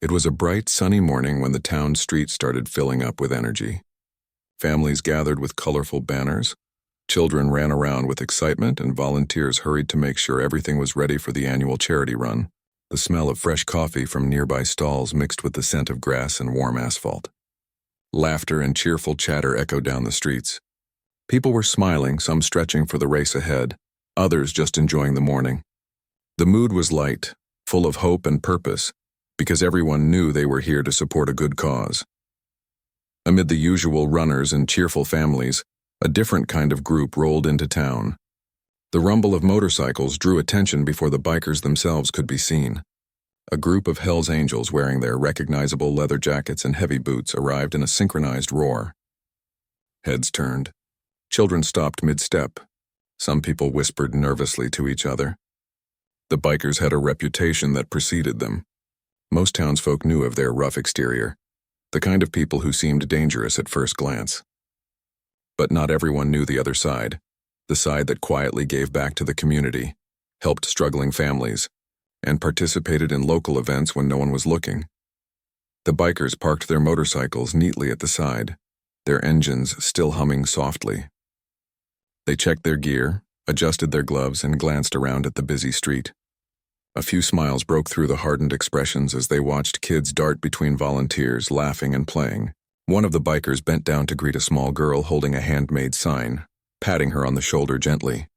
It was a bright, sunny morning when the town streets started filling up with energy. Families gathered with colorful banners, children ran around with excitement, and volunteers hurried to make sure everything was ready for the annual charity run. The smell of fresh coffee from nearby stalls mixed with the scent of grass and warm asphalt. Laughter and cheerful chatter echoed down the streets. People were smiling, some stretching for the race ahead, others just enjoying the morning. The mood was light, full of hope and purpose, because everyone knew they were here to support a good cause. Amid the usual runners and cheerful families, a different kind of group rolled into town. The rumble of motorcycles drew attention before the bikers themselves could be seen. A group of Hell's Angels wearing their recognizable leather jackets and heavy boots arrived in a synchronized roar. Heads turned. Children stopped mid-step. Some people whispered nervously to each other. The bikers had a reputation that preceded them. Most townsfolk knew of their rough exterior, the kind of people who seemed dangerous at first glance. But not everyone knew the other side, the side that quietly gave back to the community, helped struggling families, and participated in local events when no one was looking. The bikers parked their motorcycles neatly at the side, their engines still humming softly. They checked their gear, adjusted their gloves, and glanced around at the busy street. A few smiles broke through the hardened expressions as they watched kids dart between volunteers, laughing and playing. One of the bikers bent down to greet a small girl holding a handmade sign, patting her on the shoulder gently.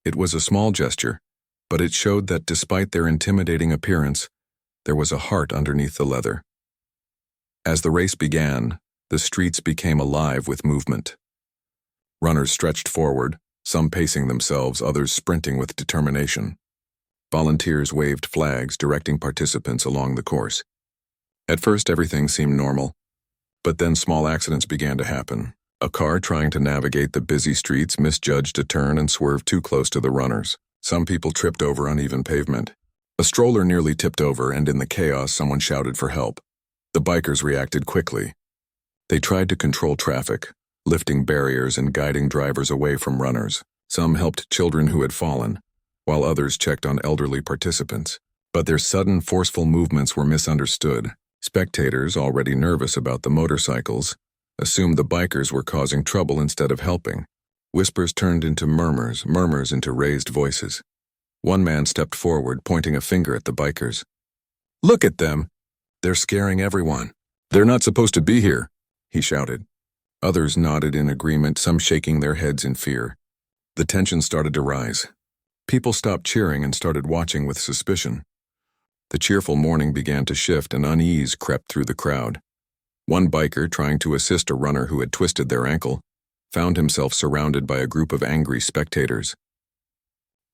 It was a small gesture, but it showed that despite their intimidating appearance, there was a heart underneath the leather. As the race began, the streets became alive with movement. Runners stretched forward, some pacing themselves, others sprinting with determination. Volunteers waved flags, directing participants along the course. At first, everything seemed normal, but then small accidents began to happen. A car trying to navigate the busy streets misjudged a turn and swerved too close to the runners. Some people tripped over uneven pavement. A stroller nearly tipped over, and in the chaos, someone shouted for help. The bikers reacted quickly. They tried to control traffic, lifting barriers and guiding drivers away from runners. Some helped children who had fallen, while others checked on elderly participants. But their sudden, forceful movements were misunderstood. Spectators, already nervous about the motorcycles, assumed the bikers were causing trouble instead of helping. Whispers turned into murmurs, murmurs into raised voices. One man stepped forward, pointing a finger at the bikers. "Look at them! They're scaring everyone. They're not supposed to be here," he shouted. Others nodded in agreement, some shaking their heads in fear. The tension started to rise. People stopped cheering and started watching with suspicion. The cheerful morning began to shift, and unease crept through the crowd. One biker, trying to assist a runner who had twisted their ankle, found himself surrounded by a group of angry spectators.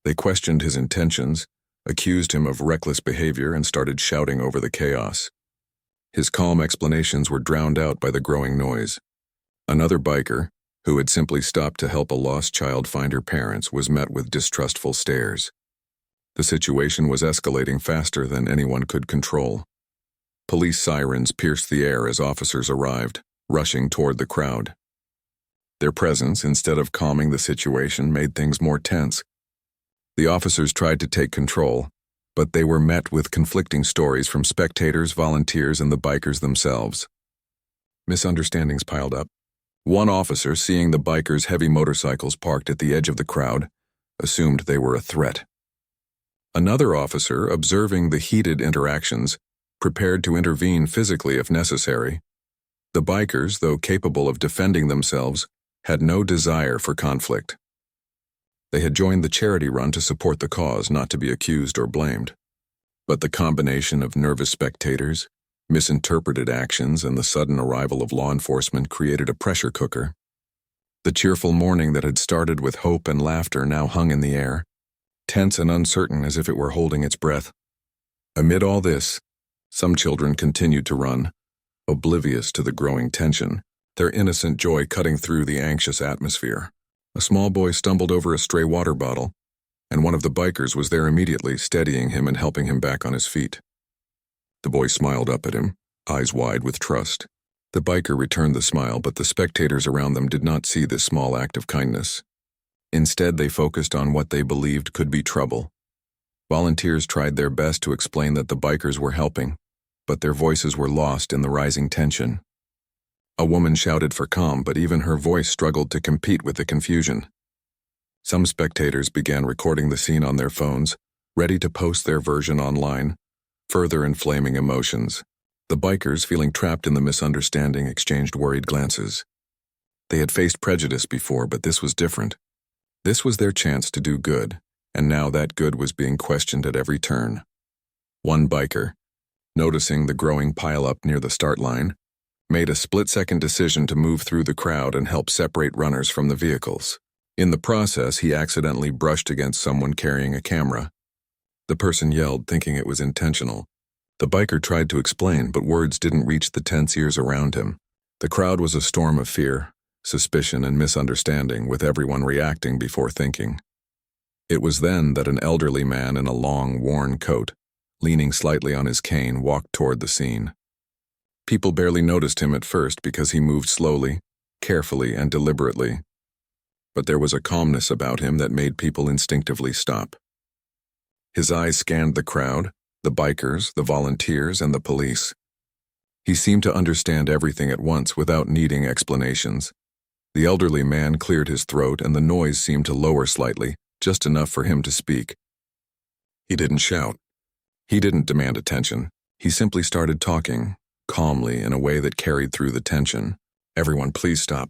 They questioned his intentions, accused him of reckless behavior, and started shouting over the chaos. His calm explanations were drowned out by the growing noise. Another biker, who had simply stopped to help a lost child find her parents, was met with distrustful stares. The situation was escalating faster than anyone could control. Police sirens pierced the air as officers arrived, rushing toward the crowd. Their presence, instead of calming the situation, made things more tense. The officers tried to take control, but they were met with conflicting stories from spectators, volunteers, and the bikers themselves. Misunderstandings piled up. One officer, seeing the bikers' heavy motorcycles parked at the edge of the crowd, assumed they were a threat. Another officer, observing the heated interactions, prepared to intervene physically if necessary. The bikers, though capable of defending themselves, had no desire for conflict. They had joined the charity run to support the cause, not to be accused or blamed. But the combination of nervous spectators, misinterpreted actions, and the sudden arrival of law enforcement created a pressure cooker. The cheerful morning that had started with hope and laughter now hung in the air, tense and uncertain as if it were holding its breath. Amid all this, some children continued to run, oblivious to the growing tension, their innocent joy cutting through the anxious atmosphere. A small boy stumbled over a stray water bottle, and one of the bikers was there immediately, steadying him and helping him back on his feet. The boy smiled up at him, eyes wide with trust. The biker returned the smile, but the spectators around them did not see this small act of kindness. Instead, they focused on what they believed could be trouble. Volunteers tried their best to explain that the bikers were helping, but their voices were lost in the rising tension. A woman shouted for calm, but even her voice struggled to compete with the confusion. Some spectators began recording the scene on their phones, ready to post their version online, further inflaming emotions. The bikers, feeling trapped in the misunderstanding, exchanged worried glances. They had faced prejudice before, but this was different. This was their chance to do good, and now that good was being questioned at every turn. One biker, noticing the growing pileup near the start line, made a split-second decision to move through the crowd and help separate runners from the vehicles. In the process, he accidentally brushed against someone carrying a camera. The person yelled, thinking it was intentional. The biker tried to explain, but words didn't reach the tense ears around him. The crowd was a storm of fear, suspicion, and misunderstanding, with everyone reacting before thinking. It was then that an elderly man in a long, worn coat, leaning slightly on his cane, walked toward the scene. People barely noticed him at first because he moved slowly, carefully, and deliberately. But there was a calmness about him that made people instinctively stop. His eyes scanned the crowd, the bikers, the volunteers, and the police. He seemed to understand everything at once without needing explanations. The elderly man cleared his throat, and the noise seemed to lower slightly, just enough for him to speak. He didn't shout. He didn't demand attention. He simply started talking, calmly, in a way that carried through the tension. Everyone, please stop.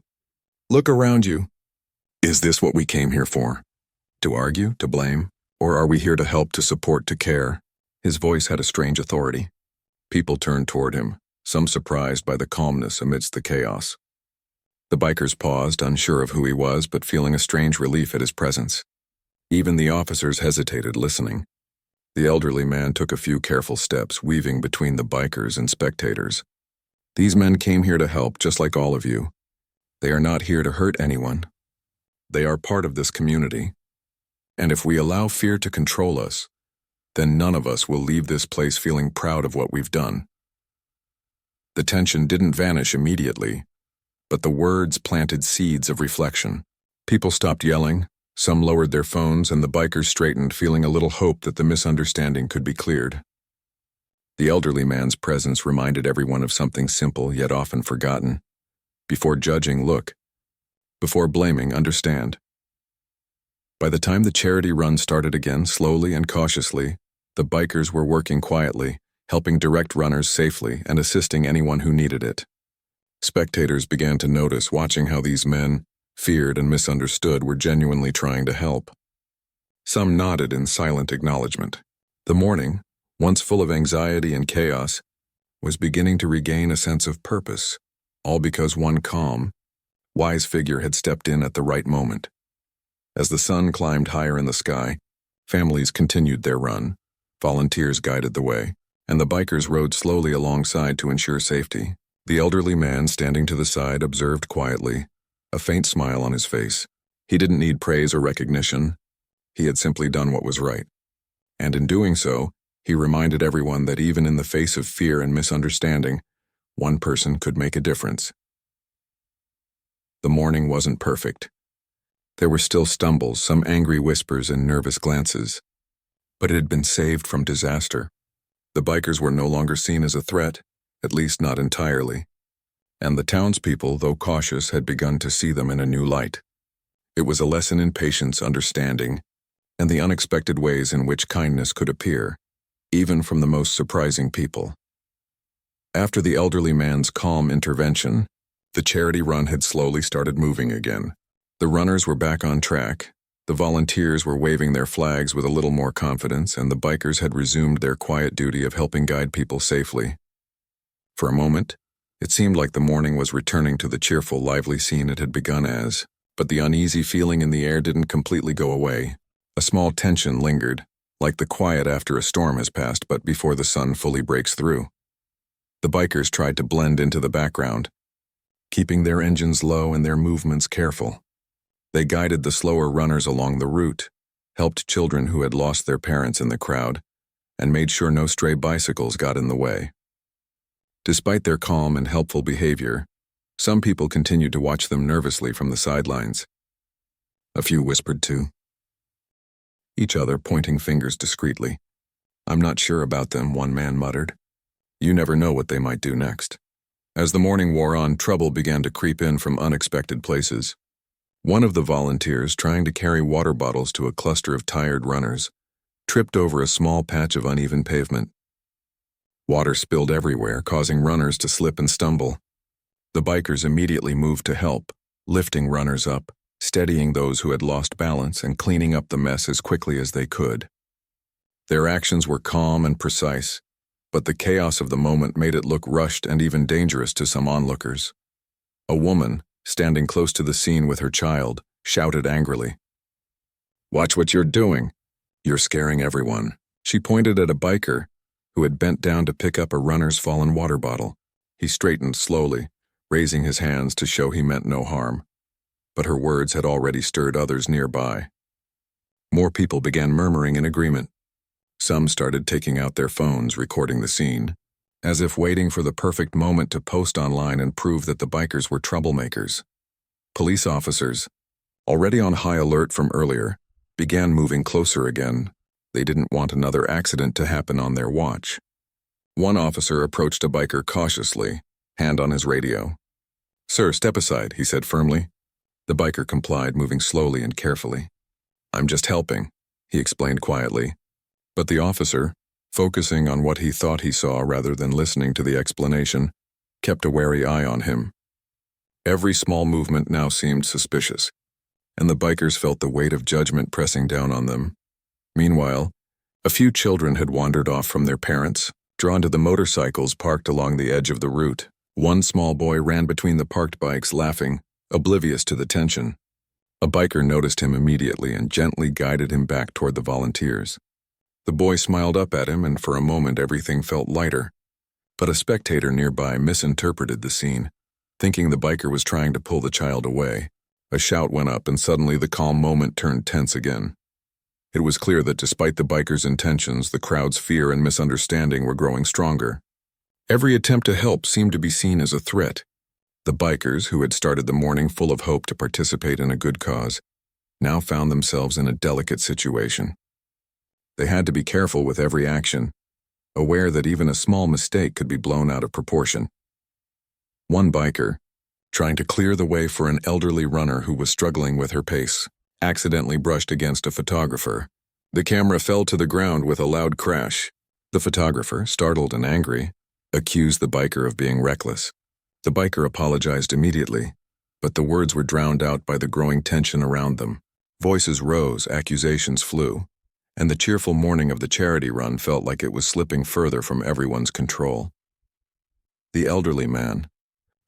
Look around you. Is this what we came here for? To argue, to blame? Or are we here to help, to support, to care? His voice had a strange authority. People turned toward him, some surprised by the calmness amidst the chaos. The bikers paused, unsure of who he was, but feeling a strange relief at his presence. Even the officers hesitated, listening. The elderly man took a few careful steps, weaving between the bikers and spectators. These men came here to help, just like all of you. They are not here to hurt anyone. They are part of this community. And if we allow fear to control us, then none of us will leave this place feeling proud of what we've done. The tension didn't vanish immediately, but the words planted seeds of reflection. People stopped yelling, some lowered their phones, and the bikers straightened, feeling a little hope that the misunderstanding could be cleared. The elderly man's presence reminded everyone of something simple yet often forgotten. Before judging, look. Before blaming, understand. By the time the charity run started again, slowly and cautiously, the bikers were working quietly, helping direct runners safely and assisting anyone who needed it. Spectators began to notice, watching how these men, feared and misunderstood, were genuinely trying to help. Some nodded in silent acknowledgement. The morning, once full of anxiety and chaos, was beginning to regain a sense of purpose, all because one calm, wise figure had stepped in at the right moment. As the sun climbed higher in the sky, families continued their run, volunteers guided the way, and the bikers rode slowly alongside to ensure safety. The elderly man standing to the side observed quietly, a faint smile on his face. He didn't need praise or recognition. He had simply done what was right. And in doing so, he reminded everyone that even in the face of fear and misunderstanding, one person could make a difference. The morning wasn't perfect. There were still stumbles, some angry whispers and nervous glances. But it had been saved from disaster. The bikers were no longer seen as a threat, at least not entirely. And the townspeople, though cautious, had begun to see them in a new light. It was a lesson in patience, understanding, and the unexpected ways in which kindness could appear, even from the most surprising people. After the elderly man's calm intervention, the charity run had slowly started moving again. The runners were back on track, the volunteers were waving their flags with a little more confidence, and the bikers had resumed their quiet duty of helping guide people safely. For a moment, it seemed like the morning was returning to the cheerful, lively scene it had begun as, but the uneasy feeling in the air didn't completely go away. A small tension lingered, like the quiet after a storm has passed but before the sun fully breaks through. The bikers tried to blend into the background, keeping their engines low and their movements careful. They guided the slower runners along the route, helped children who had lost their parents in the crowd, and made sure no stray bicycles got in the way. Despite their calm and helpful behavior, some people continued to watch them nervously from the sidelines. A few whispered to each other, pointing fingers discreetly. "I'm not sure about them," one man muttered. You never know what they might do next. As the morning wore on, trouble began to creep in from unexpected places. One of the volunteers, trying to carry water bottles to a cluster of tired runners, tripped over a small patch of uneven pavement. Water spilled everywhere, causing runners to slip and stumble. The bikers immediately moved to help, lifting runners up, steadying those who had lost balance, and cleaning up the mess as quickly as they could. Their actions were calm and precise, but the chaos of the moment made it look rushed and even dangerous to some onlookers. A woman, standing close to the scene with her child, shouted angrily, "Watch what you're doing. You're scaring everyone." She pointed at a biker who had bent down to pick up a runner's fallen water bottle. He straightened slowly, raising his hands to show he meant no harm. But her words had already stirred others nearby. More people began murmuring in agreement. Some started taking out their phones, recording the scene, as if waiting for the perfect moment to post online and prove that the bikers were troublemakers. Police officers, already on high alert from earlier, began moving closer again. They didn't want another accident to happen on their watch. One officer approached a biker cautiously, hand on his radio. "Sir, step aside," he said firmly. The biker complied, moving slowly and carefully. "I'm just helping," he explained quietly. But the officer, focusing on what he thought he saw rather than listening to the explanation, kept a wary eye on him. Every small movement now seemed suspicious, and the bikers felt the weight of judgment pressing down on them. Meanwhile, a few children had wandered off from their parents, drawn to the motorcycles parked along the edge of the route. One small boy ran between the parked bikes, laughing, oblivious to the tension. A biker noticed him immediately and gently guided him back toward the volunteers. The boy smiled up at him, and for a moment everything felt lighter. But a spectator nearby misinterpreted the scene, thinking the biker was trying to pull the child away. A shout went up, and suddenly the calm moment turned tense again. It was clear that despite the bikers' intentions, the crowd's fear and misunderstanding were growing stronger. Every attempt to help seemed to be seen as a threat. The bikers, who had started the morning full of hope to participate in a good cause, now found themselves in a delicate situation. They had to be careful with every action, aware that even a small mistake could be blown out of proportion. One biker, trying to clear the way for an elderly runner who was struggling with her pace, accidentally brushed against a photographer. The camera fell to the ground with a loud crash. The photographer, startled and angry, accused the biker of being reckless. The biker apologized immediately, but the words were drowned out by the growing tension around them. Voices rose, accusations flew, and the cheerful morning of the charity run felt like it was slipping further from everyone's control. The elderly man,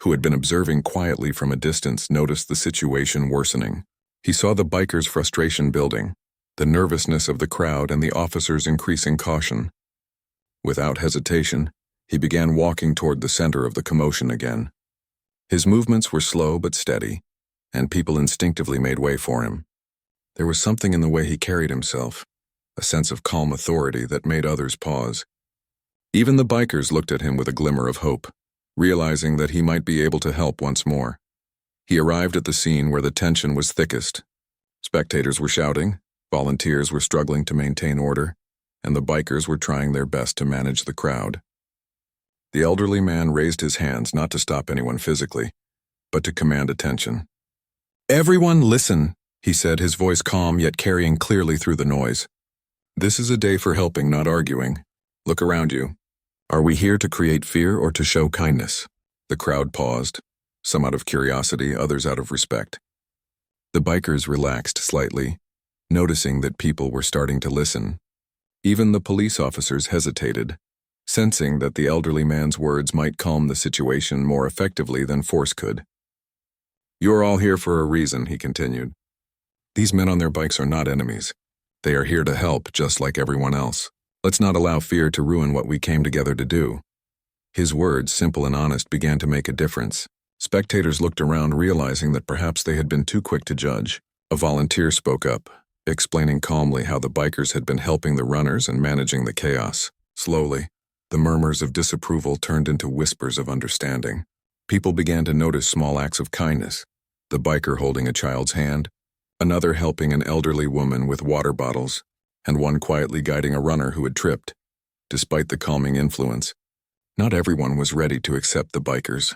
who had been observing quietly from a distance, noticed the situation worsening. He saw the bikers' frustration building, the nervousness of the crowd, and the officers' increasing caution. Without hesitation, he began walking toward the center of the commotion again. His movements were slow but steady, and people instinctively made way for him. There was something in the way he carried himself, a sense of calm authority that made others pause. Even the bikers looked at him with a glimmer of hope, realizing that he might be able to help once more. He arrived at the scene where the tension was thickest. Spectators were shouting, volunteers were struggling to maintain order, and the bikers were trying their best to manage the crowd. The elderly man raised his hands not to stop anyone physically, but to command attention. "Everyone listen," he said, his voice calm yet carrying clearly through the noise. "This is a day for helping, not arguing. Look around you. Are we here to create fear or to show kindness?" The crowd paused, some out of curiosity, others out of respect. The bikers relaxed slightly, noticing that people were starting to listen. Even the police officers hesitated, sensing that the elderly man's words might calm the situation more effectively than force could. "You're all here for a reason," he continued. "These men on their bikes are not enemies. They are here to help, just like everyone else. Let's not allow fear to ruin what we came together to do." His words, simple and honest, began to make a difference. Spectators looked around, realizing that perhaps they had been too quick to judge. A volunteer spoke up, explaining calmly how the bikers had been helping the runners and managing the chaos. Slowly, the murmurs of disapproval turned into whispers of understanding. People began to notice small acts of kindness, the biker holding a child's hand, another helping an elderly woman with water bottles, and one quietly guiding a runner who had tripped. Despite the calming influence, Not everyone was ready to accept the bikers.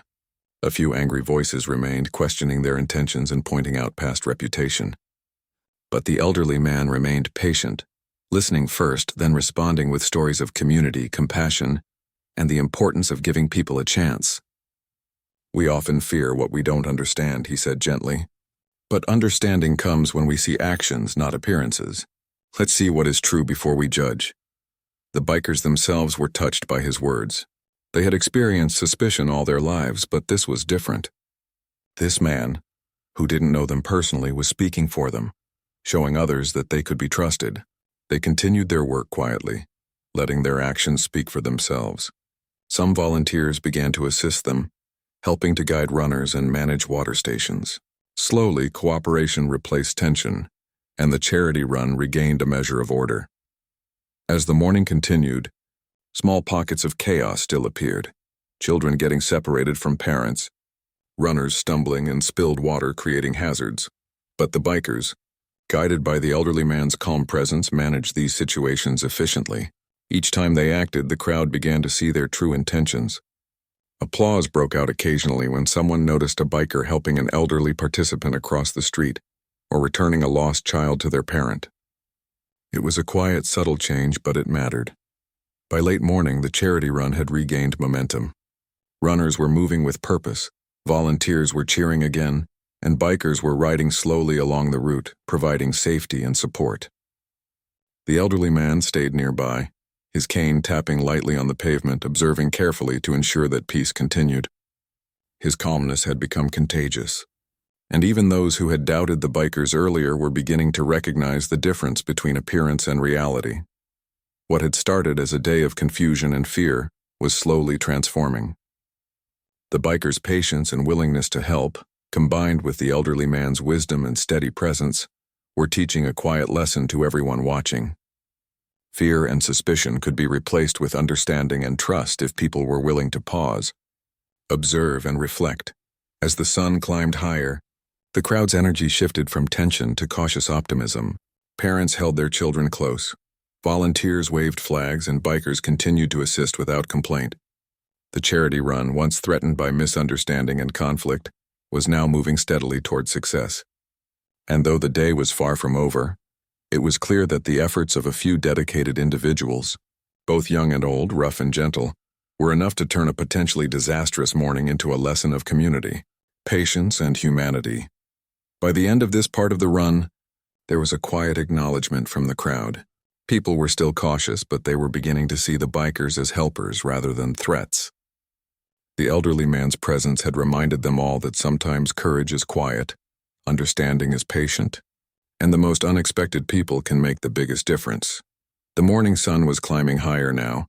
A few angry voices remained, questioning their intentions and pointing out past reputation. But the elderly man remained patient, listening first, then responding with stories of community, compassion, and the importance of giving people a chance. "We often fear what we don't understand," he said gently. "But understanding comes when we see actions, not appearances. Let's see what is true before we judge." The bikers themselves were touched by his words. They had experienced suspicion all their lives, but this was different. This man, who didn't know them personally, was speaking for them, showing others that they could be trusted. They continued their work quietly, letting their actions speak for themselves. Some volunteers began to assist them, helping to guide runners and manage water stations. Slowly, cooperation replaced tension, and the charity run regained a measure of order. As the morning continued, small pockets of chaos still appeared. Children getting separated from parents, runners stumbling and spilled water creating hazards. But the bikers, guided by the elderly man's calm presence, managed these situations efficiently. Each time they acted, the crowd began to see their true intentions. Applause broke out occasionally when someone noticed a biker helping an elderly participant across the street or returning a lost child to their parent. It was a quiet, subtle change, but it mattered. By late morning, the charity run had regained momentum. Runners were moving with purpose, volunteers were cheering again, and bikers were riding slowly along the route, providing safety and support. The elderly man stayed nearby, his cane tapping lightly on the pavement, observing carefully to ensure that peace continued. His calmness had become contagious, and even those who had doubted the bikers earlier were beginning to recognize the difference between appearance and reality. What had started as a day of confusion and fear was slowly transforming. The bikers' patience and willingness to help, combined with the elderly man's wisdom and steady presence, were teaching a quiet lesson to everyone watching. Fear and suspicion could be replaced with understanding and trust if people were willing to pause, observe, and reflect. As the sun climbed higher, the crowd's energy shifted from tension to cautious optimism. Parents held their children close. Volunteers waved flags, and bikers continued to assist without complaint. The charity run, once threatened by misunderstanding and conflict, was now moving steadily toward success. And though the day was far from over, it was clear that the efforts of a few dedicated individuals, both young and old, rough and gentle, were enough to turn a potentially disastrous morning into a lesson of community, patience, and humanity. By the end of this part of the run, there was a quiet acknowledgement from the crowd. People were still cautious, but they were beginning to see the bikers as helpers rather than threats. The elderly man's presence had reminded them all that sometimes courage is quiet, understanding is patient, and the most unexpected people can make the biggest difference. The morning sun was climbing higher now,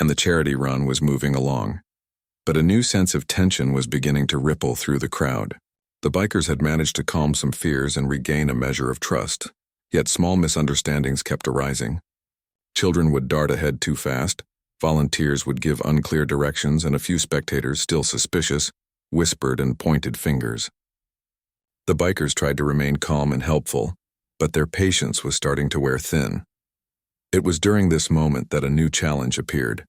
and the charity run was moving along. But a new sense of tension was beginning to ripple through the crowd. The bikers had managed to calm some fears and regain a measure of trust. Yet small misunderstandings kept arising. Children would dart ahead too fast, volunteers would give unclear directions, and a few spectators, still suspicious, whispered and pointed fingers. The bikers tried to remain calm and helpful, but their patience was starting to wear thin. It was during this moment that a new challenge appeared.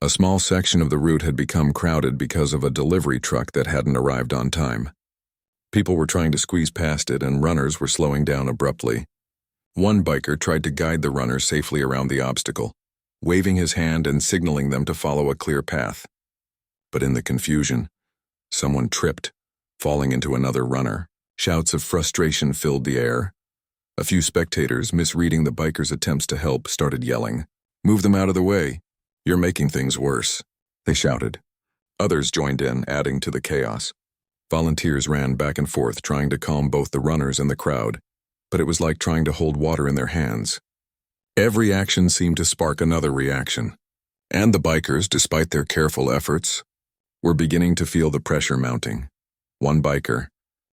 A small section of the route had become crowded because of a delivery truck that hadn't arrived on time. People were trying to squeeze past it, and runners were slowing down abruptly. One biker tried to guide the runner safely around the obstacle, waving his hand and signaling them to follow a clear path. But in the confusion, someone tripped, falling into another runner. Shouts of frustration filled the air. A few spectators, misreading the bikers' attempts to help, started yelling, "Move them out of the way. You're making things worse," they shouted. Others joined in, adding to the chaos. Volunteers ran back and forth, trying to calm both the runners and the crowd, but it was like trying to hold water in their hands. Every action seemed to spark another reaction, and the bikers, despite their careful efforts, were beginning to feel the pressure mounting. One biker,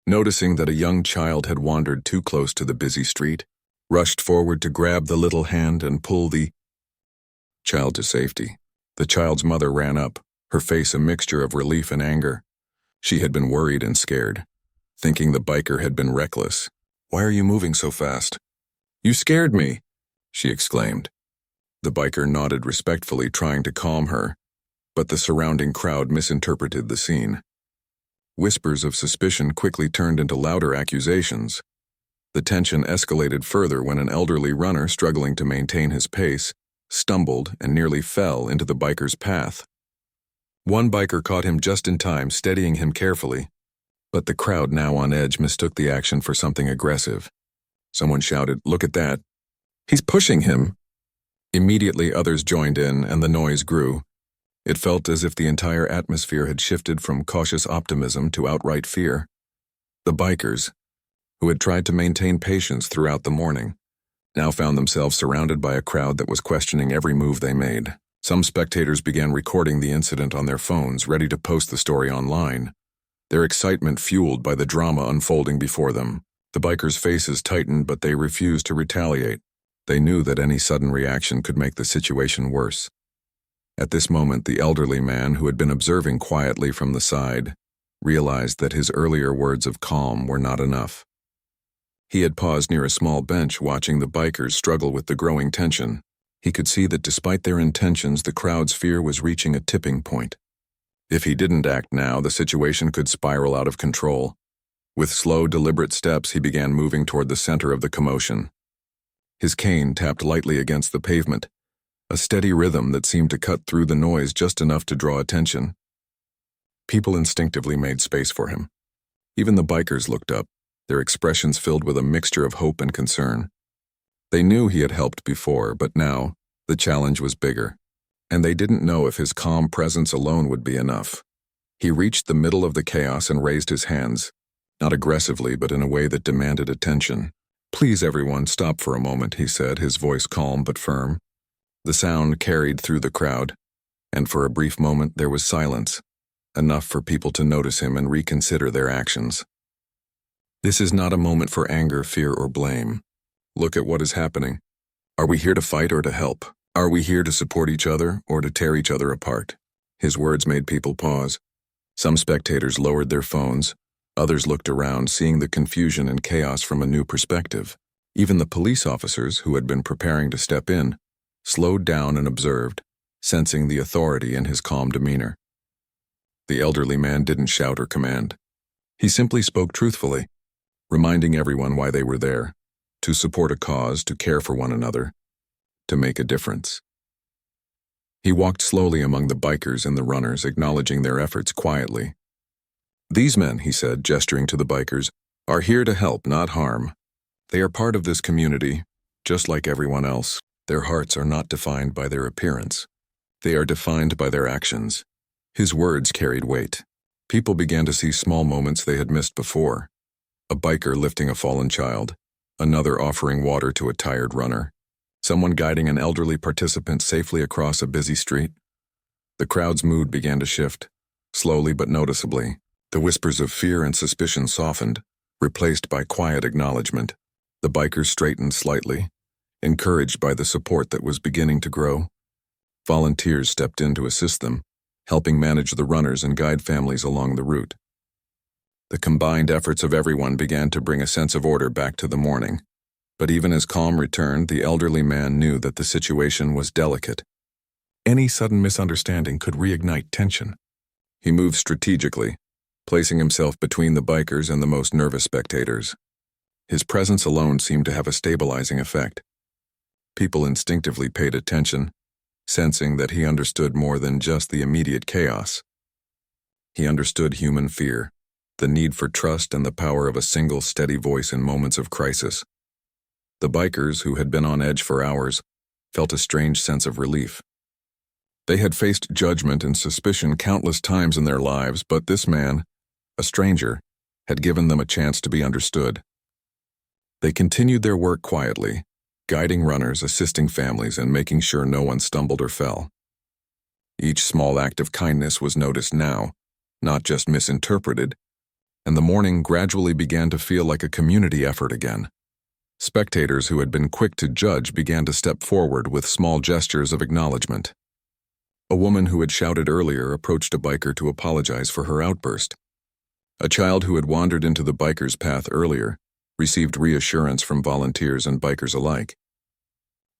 noticing that a young child had wandered too close to the busy street, rushed forward to grab the little hand and pull the child to safety. The child's mother ran up, her face a mixture of relief and anger. She had been worried and scared, thinking the biker had been reckless. "Why are you moving so fast?" "You scared me," she exclaimed. The biker nodded respectfully, trying to calm her, but the surrounding crowd misinterpreted the scene. Whispers of suspicion quickly turned into louder accusations. The tension escalated further when an elderly runner struggling to maintain his pace stumbled and nearly fell into the biker's path. One biker caught him just in time, steadying him carefully, but the crowd, now on edge, mistook the action for something aggressive. Someone shouted, "Look at that! He's pushing him!" Immediately others joined in, and the noise grew. It felt as if the entire atmosphere had shifted from cautious optimism to outright fear. The bikers, who had tried to maintain patience throughout the morning, now found themselves surrounded by a crowd that was questioning every move they made. Some spectators began recording the incident on their phones, ready to post the story online, their excitement fueled by the drama unfolding before them. The bikers' faces tightened, but they refused to retaliate. They knew that any sudden reaction could make the situation worse. At this moment, the elderly man, who had been observing quietly from the side, realized that his earlier words of calm were not enough. He had paused near a small bench, watching the bikers struggle with the growing tension. He could see that despite their intentions, the crowd's fear was reaching a tipping point. If he didn't act now, the situation could spiral out of control. With slow, deliberate steps, he began moving toward the center of the commotion. His cane tapped lightly against the pavement, a steady rhythm that seemed to cut through the noise just enough to draw attention. People instinctively made space for him. Even the bikers looked up, their expressions filled with a mixture of hope and concern. They knew he had helped before, but now, the challenge was bigger, and they didn't know if his calm presence alone would be enough. He reached the middle of the chaos and raised his hands, not aggressively, but in a way that demanded attention. "Please, everyone, stop for a moment," he said, his voice calm but firm. The sound carried through the crowd, and for a brief moment there was silence, enough for people to notice him and reconsider their actions. "This is not a moment for anger, fear, or blame. Look at what is happening. Are we here to fight or to help? Are we here to support each other or to tear each other apart?" His words made people pause. Some spectators lowered their phones. Others looked around, seeing the confusion and chaos from a new perspective. Even the police officers, who had been preparing to step in, slowed down and observed, sensing the authority in his calm demeanor. The elderly man didn't shout or command. He simply spoke truthfully, reminding everyone why they were there: to support a cause, to care for one another, to make a difference. He walked slowly among the bikers and the runners, acknowledging their efforts quietly. "These men," he said, gesturing to the bikers, "are here to help, not harm. They are part of this community, just like everyone else. Their hearts are not defined by their appearance. They are defined by their actions." His words carried weight. People began to see small moments they had missed before. A biker lifting a fallen child, another offering water to a tired runner, someone guiding an elderly participant safely across a busy street. The crowd's mood began to shift, slowly but noticeably. The whispers of fear and suspicion softened, replaced by quiet acknowledgement. The bikers straightened slightly, encouraged by the support that was beginning to grow. Volunteers stepped in to assist them, helping manage the runners and guide families along the route. The combined efforts of everyone began to bring a sense of order back to the morning. But even as calm returned, the elderly man knew that the situation was delicate. Any sudden misunderstanding could reignite tension. He moved strategically, placing himself between the bikers and the most nervous spectators. His presence alone seemed to have a stabilizing effect. People instinctively paid attention, sensing that he understood more than just the immediate chaos. He understood human fear, the need for trust, and the power of a single steady voice in moments of crisis. The bikers, who had been on edge for hours, felt a strange sense of relief. They had faced judgment and suspicion countless times in their lives, but this man, a stranger, had given them a chance to be understood. They continued their work quietly, guiding runners, assisting families, and making sure no one stumbled or fell. Each small act of kindness was noticed now, not just misinterpreted, and the morning gradually began to feel like a community effort again. Spectators who had been quick to judge began to step forward with small gestures of acknowledgement. A woman who had shouted earlier approached a biker to apologize for her outburst. A child who had wandered into the biker's path earlier received reassurance from volunteers and bikers alike.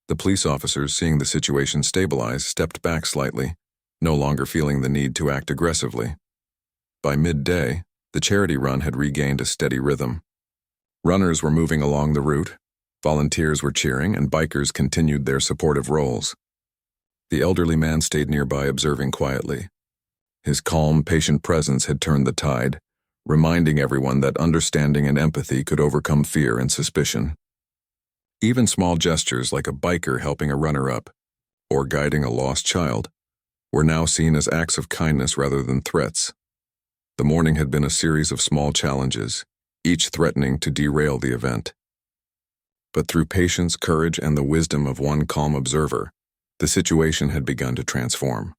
The police officers, seeing the situation stabilize, stepped back slightly, no longer feeling the need to act aggressively. By midday, the charity run had regained a steady rhythm. Runners were moving along the route, volunteers were cheering, and bikers continued their supportive roles. The elderly man stayed nearby, observing quietly. His calm, patient presence had turned the tide, reminding everyone that understanding and empathy could overcome fear and suspicion. Even small gestures like a biker helping a runner up, or guiding a lost child, were now seen as acts of kindness rather than threats. The morning had been a series of small challenges, each threatening to derail the event. But through patience, courage, and the wisdom of one calm observer, the situation had begun to transform.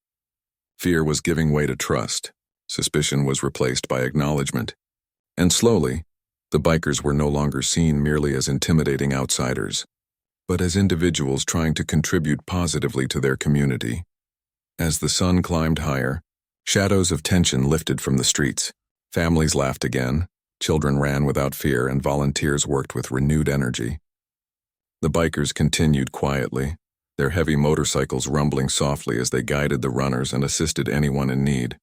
Fear was giving way to trust, suspicion was replaced by acknowledgement, and slowly, the bikers were no longer seen merely as intimidating outsiders, but as individuals trying to contribute positively to their community. As the sun climbed higher, shadows of tension lifted from the streets. Families laughed again, children ran without fear, and volunteers worked with renewed energy. The bikers continued quietly, their heavy motorcycles rumbling softly as they guided the runners and assisted anyone in need.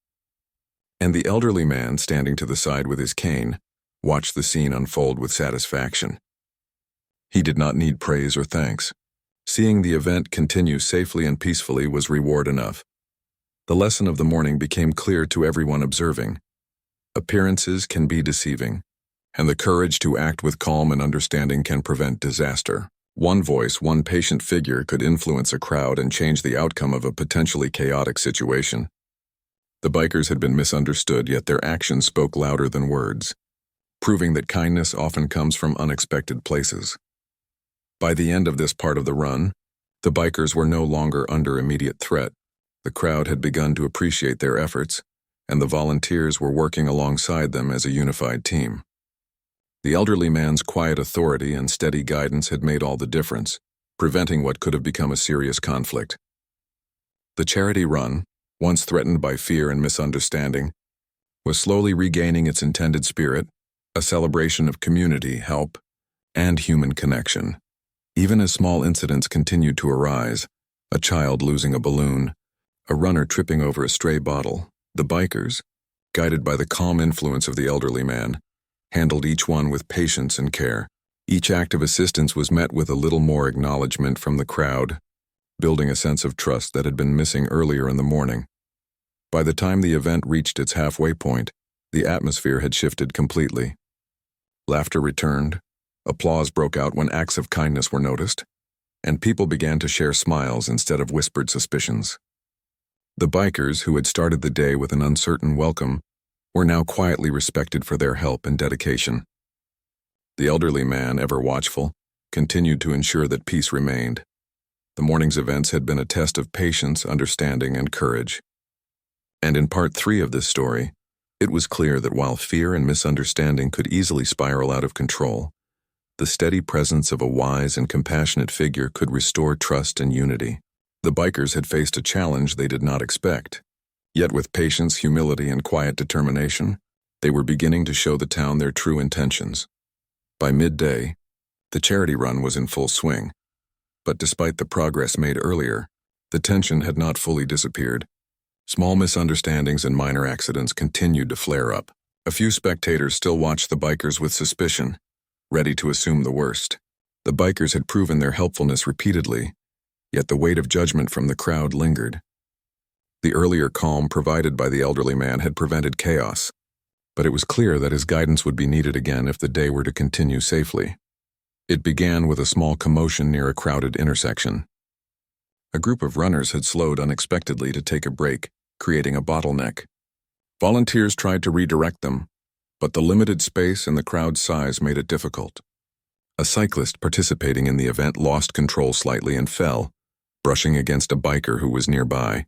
And the elderly man, standing to the side with his cane, watched the scene unfold with satisfaction. He did not need praise or thanks. Seeing the event continue safely and peacefully was reward enough. The lesson of the morning became clear to everyone observing. Appearances can be deceiving, and the courage to act with calm and understanding can prevent disaster. One voice, one patient figure could influence a crowd and change the outcome of a potentially chaotic situation. The bikers had been misunderstood, yet their actions spoke louder than words, proving that kindness often comes from unexpected places. By the end of this part of the run, the bikers were no longer under immediate threat. The crowd had begun to appreciate their efforts, and the volunteers were working alongside them as a unified team. The elderly man's quiet authority and steady guidance had made all the difference, preventing what could have become a serious conflict. The charity run, once threatened by fear and misunderstanding, was slowly regaining its intended spirit, a celebration of community, help, and human connection. Even as small incidents continued to arise, a child losing a balloon, a runner tripping over a stray bottle, the bikers, guided by the calm influence of the elderly man, handled each one with patience and care. Each act of assistance was met with a little more acknowledgement from the crowd, building a sense of trust that had been missing earlier in the morning. By the time the event reached its halfway point, the atmosphere had shifted completely. Laughter returned, applause broke out when acts of kindness were noticed, and people began to share smiles instead of whispered suspicions. The bikers, who had started the day with an uncertain welcome, were now quietly respected for their help and dedication. The elderly man, ever watchful, continued to ensure that peace remained. The morning's events had been a test of patience, understanding, and courage. And in part 3 of this story, it was clear that while fear and misunderstanding could easily spiral out of control, the steady presence of a wise and compassionate figure could restore trust and unity. The bikers had faced a challenge they did not expect. Yet with patience, humility, and quiet determination, they were beginning to show the town their true intentions. By midday, the charity run was in full swing. But despite the progress made earlier, the tension had not fully disappeared. Small misunderstandings and minor accidents continued to flare up. A few spectators still watched the bikers with suspicion, ready to assume the worst. The bikers had proven their helpfulness repeatedly, yet the weight of judgment from the crowd lingered. The earlier calm provided by the elderly man had prevented chaos, but it was clear that his guidance would be needed again if the day were to continue safely. It began with a small commotion near a crowded intersection. A group of runners had slowed unexpectedly to take a break, creating a bottleneck. Volunteers tried to redirect them, but the limited space and the crowd's size made it difficult. A cyclist participating in the event lost control slightly and fell, brushing against a biker who was nearby.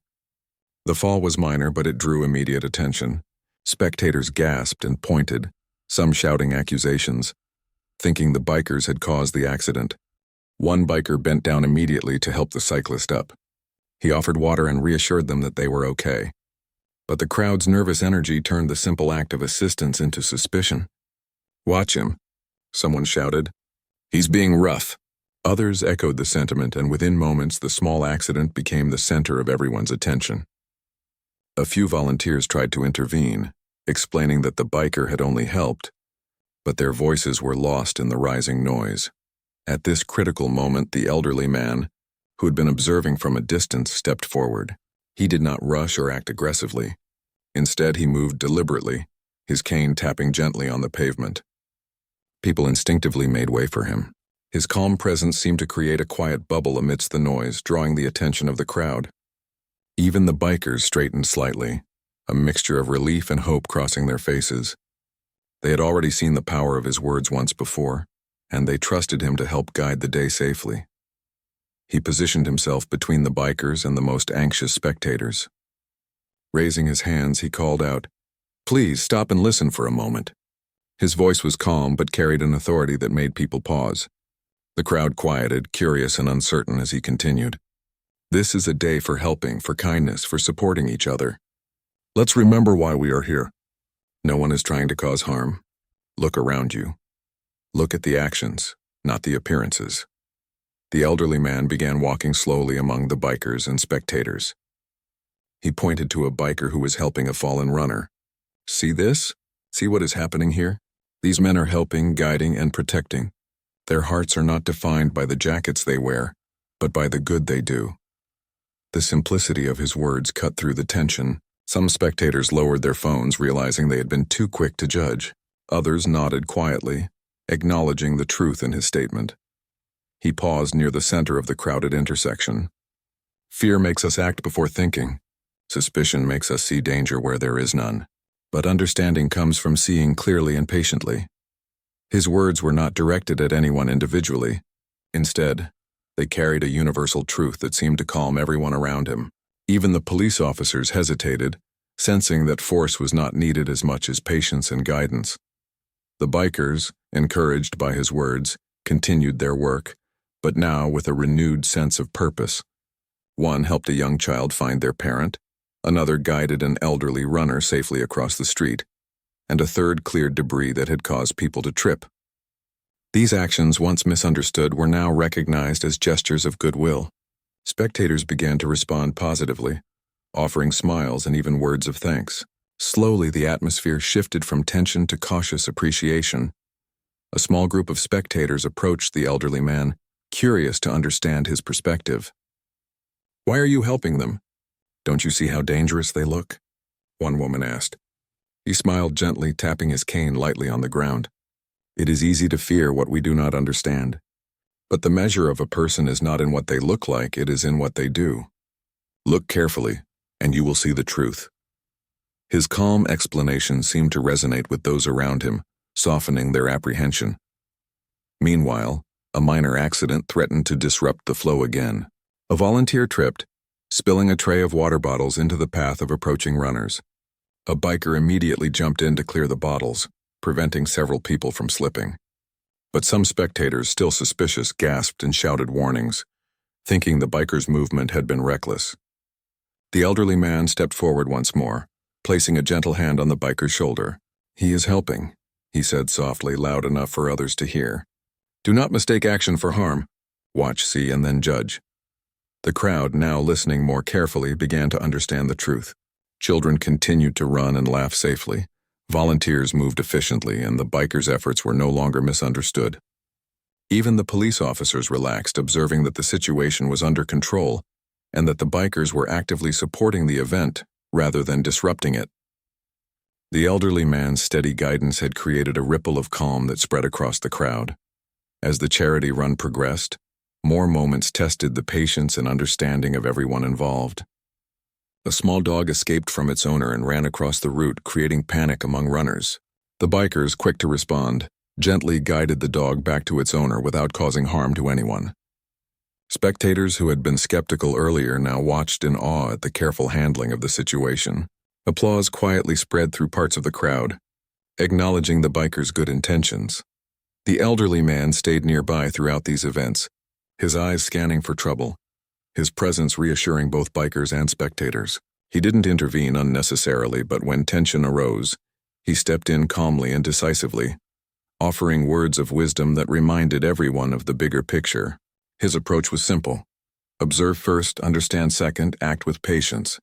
The fall was minor, but it drew immediate attention. Spectators gasped and pointed, some shouting accusations, thinking the bikers had caused the accident. One biker bent down immediately to help the cyclist up. He offered water and reassured them that they were okay. But the crowd's nervous energy turned the simple act of assistance into suspicion. "Watch him," someone shouted. "He's being rough." Others echoed the sentiment, and within moments the small accident became the center of everyone's attention. A few volunteers tried to intervene, explaining that the biker had only helped, but their voices were lost in the rising noise. At this critical moment, the elderly man, who had been observing from a distance, stepped forward. He did not rush or act aggressively. Instead, he moved deliberately, his cane tapping gently on the pavement. People instinctively made way for him. His calm presence seemed to create a quiet bubble amidst the noise, drawing the attention of the crowd. Even the bikers straightened slightly, a mixture of relief and hope crossing their faces. They had already seen the power of his words once before, and they trusted him to help guide the day safely. He positioned himself between the bikers and the most anxious spectators. Raising his hands, he called out, "Please stop and listen for a moment." His voice was calm but carried an authority that made people pause. The crowd quieted, curious and uncertain as he continued. "This is a day for helping, for kindness, for supporting each other. Let's remember why we are here. No one is trying to cause harm. Look around you. Look at the actions, not the appearances." The elderly man began walking slowly among the bikers and spectators. He pointed to a biker who was helping a fallen runner. "See this? See what is happening here? These men are helping, guiding, and protecting. Their hearts are not defined by the jackets they wear, but by the good they do." The simplicity of his words cut through the tension. Some spectators lowered their phones, realizing they had been too quick to judge. Others nodded quietly, acknowledging the truth in his statement. He paused near the center of the crowded intersection. "Fear makes us act before thinking. Suspicion makes us see danger where there is none. But understanding comes from seeing clearly and patiently." His words were not directed at anyone individually. Instead, they carried a universal truth that seemed to calm everyone around him. Even the police officers hesitated, sensing that force was not needed as much as patience and guidance. The bikers, encouraged by his words, continued their work, but now with a renewed sense of purpose. One helped a young child find their parent, another guided an elderly runner safely across the street, and a third cleared debris that had caused people to trip. These actions, once misunderstood, were now recognized as gestures of goodwill. Spectators began to respond positively, offering smiles and even words of thanks. Slowly, the atmosphere shifted from tension to cautious appreciation. A small group of spectators approached the elderly man, curious to understand his perspective. "Why are you helping them? Don't you see how dangerous they look?" one woman asked. He smiled gently, tapping his cane lightly on the ground. "It is easy to fear what we do not understand. But the measure of a person is not in what they look like, it is in what they do. Look carefully, and you will see the truth." His calm explanation seemed to resonate with those around him, softening their apprehension. Meanwhile, a minor accident threatened to disrupt the flow again. A volunteer tripped, spilling a tray of water bottles into the path of approaching runners. A biker immediately jumped in to clear the bottles, preventing several people from slipping. But some spectators, still suspicious, gasped and shouted warnings, thinking the biker's movement had been reckless. The elderly man stepped forward once more, placing a gentle hand on the biker's shoulder. "He is helping," he said softly, loud enough for others to hear. "Do not mistake action for harm. Watch, see, and then judge." The crowd, now listening more carefully, began to understand the truth. Children continued to run and laugh safely. Volunteers moved efficiently, and the bikers' efforts were no longer misunderstood. Even the police officers relaxed, observing that the situation was under control and that the bikers were actively supporting the event rather than disrupting it. The elderly man's steady guidance had created a ripple of calm that spread across the crowd. As the charity run progressed, more moments tested the patience and understanding of everyone involved. A small dog escaped from its owner and ran across the route, creating panic among runners. The bikers, quick to respond, gently guided the dog back to its owner without causing harm to anyone. Spectators who had been skeptical earlier now watched in awe at the careful handling of the situation. Applause quietly spread through parts of the crowd, acknowledging the bikers' good intentions. The elderly man stayed nearby throughout these events, his eyes scanning for trouble, his presence reassuring both bikers and spectators. He didn't intervene unnecessarily, but when tension arose, he stepped in calmly and decisively, offering words of wisdom that reminded everyone of the bigger picture. His approach was simple. Observe first, understand second, act with patience.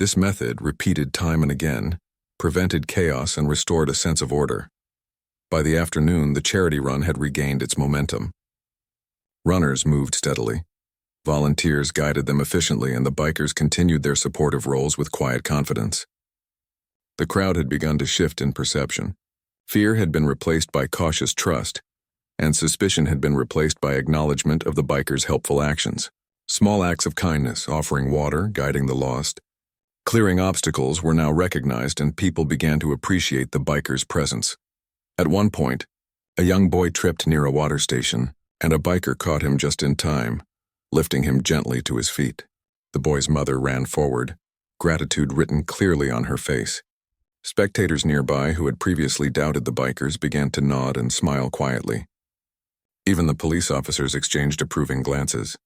This method, repeated time and again, prevented chaos and restored a sense of order. By the afternoon, the charity run had regained its momentum. Runners moved steadily. Volunteers guided them efficiently, and the bikers continued their supportive roles with quiet confidence. The crowd had begun to shift in perception. Fear had been replaced by cautious trust, and suspicion had been replaced by acknowledgement of the bikers' helpful actions. Small acts of kindness, offering water, guiding the lost, clearing obstacles were now recognized, and people began to appreciate the bikers' presence. At one point, a young boy tripped near a water station, and a biker caught him just in time, lifting him gently to his feet. The boy's mother ran forward, gratitude written clearly on her face. Spectators nearby who had previously doubted the bikers began to nod and smile quietly. Even the police officers exchanged approving glances.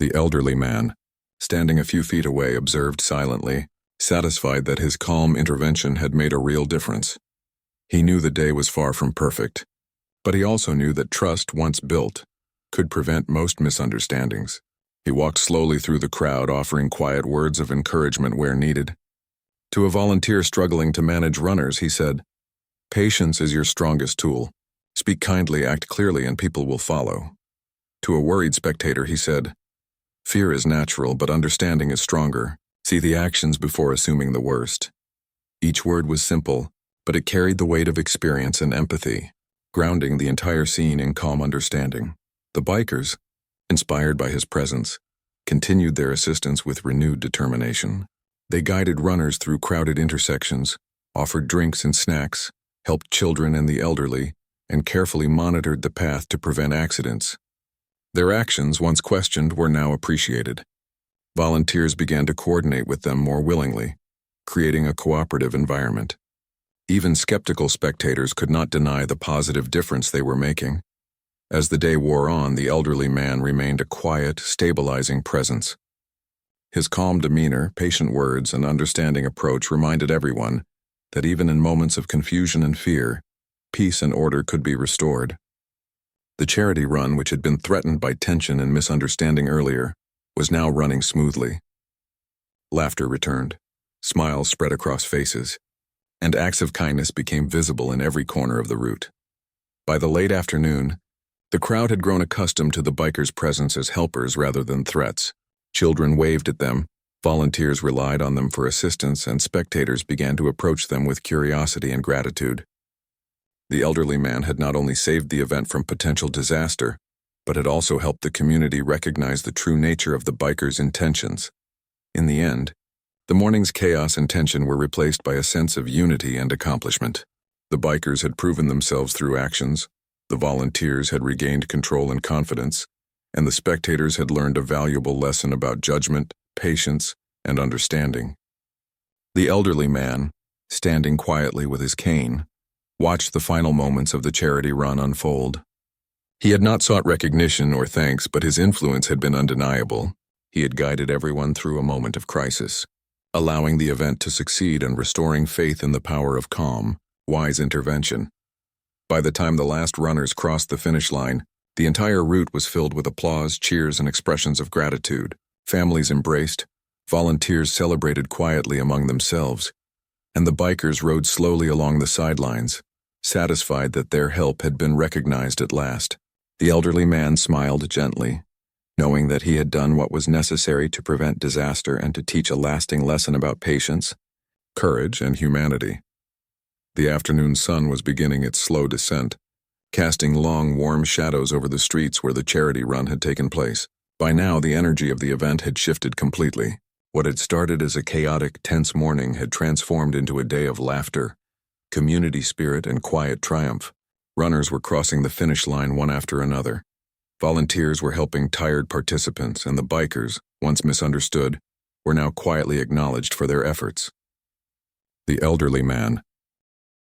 The elderly man, standing a few feet away, observed silently, satisfied that his calm intervention had made a real difference. He knew the day was far from perfect, but he also knew that trust, once built, could prevent most misunderstandings. He walked slowly through the crowd, offering quiet words of encouragement where needed. To a volunteer struggling to manage runners, he said, "Patience is your strongest tool. Speak kindly, act clearly, and people will follow." To a worried spectator, he said, "Fear is natural, but understanding is stronger. See the actions before assuming the worst." Each word was simple, but it carried the weight of experience and empathy, grounding the entire scene in calm understanding. The bikers, inspired by his presence, continued their assistance with renewed determination. They guided runners through crowded intersections, offered drinks and snacks, helped children and the elderly, and carefully monitored the path to prevent accidents. Their actions, once questioned, were now appreciated. Volunteers began to coordinate with them more willingly, creating a cooperative environment. Even skeptical spectators could not deny the positive difference they were making. As the day wore on, the elderly man remained a quiet, stabilizing presence. His calm demeanor, patient words, and understanding approach reminded everyone that even in moments of confusion and fear, peace and order could be restored. The charity run, which had been threatened by tension and misunderstanding earlier, was now running smoothly. Laughter returned, smiles spread across faces, and acts of kindness became visible in every corner of the route. By the late afternoon, the crowd had grown accustomed to the bikers' presence as helpers rather than threats. Children waved at them, volunteers relied on them for assistance, and spectators began to approach them with curiosity and gratitude. The elderly man had not only saved the event from potential disaster, but had also helped the community recognize the true nature of the bikers' intentions. In the end, the morning's chaos and tension were replaced by a sense of unity and accomplishment. The bikers had proven themselves through actions, the volunteers had regained control and confidence, and the spectators had learned a valuable lesson about judgment, patience, and understanding. The elderly man, standing quietly with his cane, watched the final moments of the charity run unfold. He had not sought recognition or thanks, but his influence had been undeniable. He had guided everyone through a moment of crisis, allowing the event to succeed and restoring faith in the power of calm, wise intervention. By the time the last runners crossed the finish line, the entire route was filled with applause, cheers, and expressions of gratitude. Families embraced, volunteers celebrated quietly among themselves, and the bikers rode slowly along the sidelines, satisfied that their help had been recognized at last. The elderly man smiled gently, knowing that he had done what was necessary to prevent disaster and to teach a lasting lesson about patience, courage, and humanity. The afternoon sun was beginning its slow descent, casting long, warm shadows over the streets where the charity run had taken place. By now, the energy of the event had shifted completely. What had started as a chaotic, tense morning had transformed into a day of laughter, community spirit, and quiet triumph. Runners were crossing the finish line one after another. Volunteers were helping tired participants, and the bikers, once misunderstood, were now quietly acknowledged for their efforts. The elderly man,